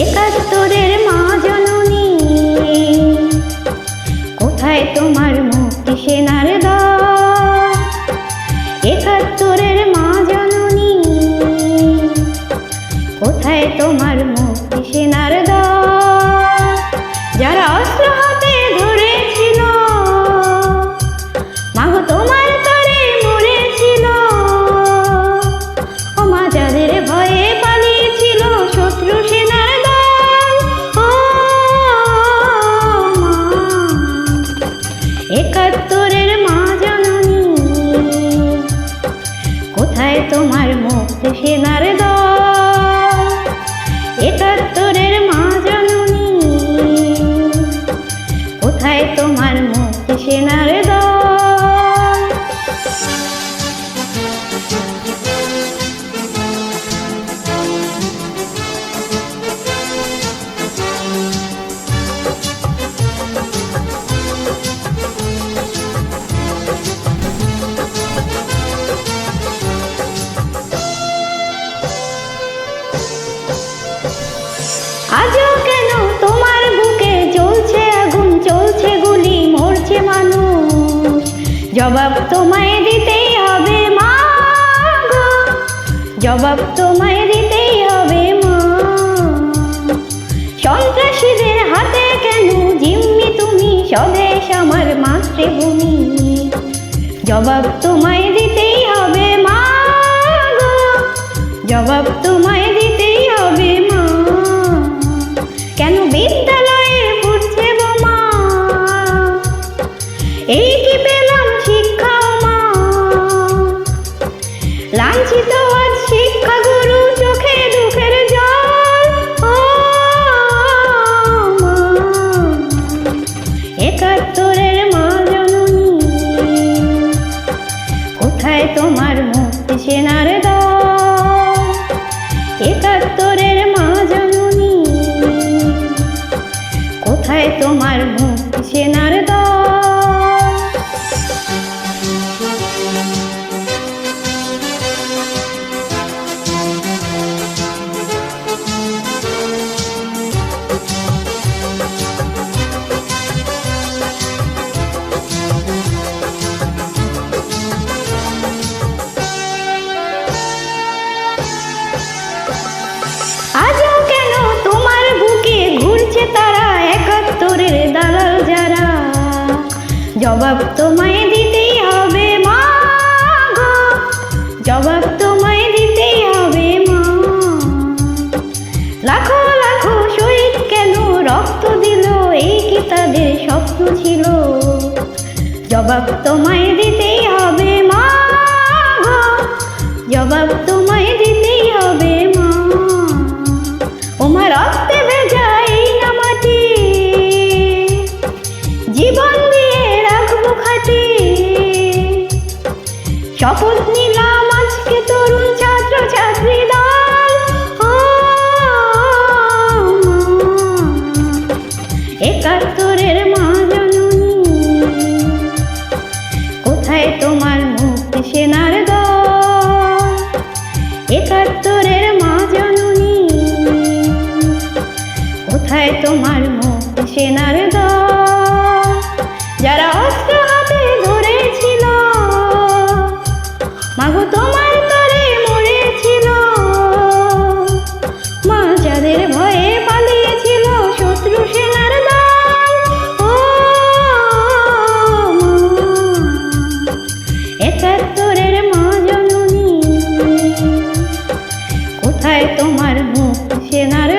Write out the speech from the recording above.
একাত্তরের মা জননী, কোথায় তোমার মুক্তি সেনার দল? একাত্তরের মা জননী, কোথায় তোমার মুক্তি সেনার দল? যারা অস্ত্র হাতে ধরেছিল, মাগো তোমার তরে মরেছিল। ও মা, যাদের ভয়ে পালিয়েছিল শত্রু সেনার দল। ও মা, একাত্তরের মা জননী, কোথায় তোমার মুক্তি সেনার দল? একাত্তরের মা জননী, কোথায় তোমার মুক্তি সেনার দল? আজও কেন তোমার বুকে জ্বলছে আগুন, চলছে গুলি, মরছে মানুষ? জবাব তোমায় দিতেই হবে মা গো, জবাব তোমায় দিতেই হবে মা। সন্ত্রাসীদের হাতে কেন জিম্মি তুমি, স্বদেশ আমার মাতৃভূমি? জবাব তোমায় দিতেই হবে মা গো, জবাব তোমায় দিতেই হবে মা। কেন বিদ্যালয়ে ফুটছে বোমা? এই কি পেলাম শিক্ষা মা? লাঞ্ছিত আজ শিক্ষা গুরু, চোখে দুঃখের জল। ও মা, একাত্তরের মা জননী, কোথায় তোমার মুক্তি সেনার দল? একাত্তরের মা জননী, কোথায় তোমার মুক্তি সেনার দল? আজও কেন তোমার বুকে ঘুরছে তারা, একাত্তরের দালাল যারা? জবাব তোমায় দিতেই হবে মা গো, জবাব তোমায় দিতেই হবে মা। লাখো লাখো শহীদ কেন রক্ত দিল, এই কি তাদের স্বপ্ন ছিল? জবাব তোমায় দিতেই হবে মা গো, জবাব তোমায় দিতেই হবে মা। ওমা, রক্তে ভেজা এই না মাটি, জীবন দিয়ে রাখবো খাটি। শপথ নিলাম আজকে তরুণ ছাত্র ছাত্রী দল। ও মা, একাত্তরের মা জননী, কোথায় তোমার মুক্তি সেনার দল? একাত্তরের মা জননী, কোথায় তোমার মুক্তি সেনার দল? যারা অস্ত্র হাতে ধরেছিল, মাগো তোমার তরে মরেছিল। মা, যাদের ভয়ে পালিয়েছিল শত্রু সেনার দল। ও মা, একাত্তরের মা জননী, কোথায় তোমার মুক্তি সেনার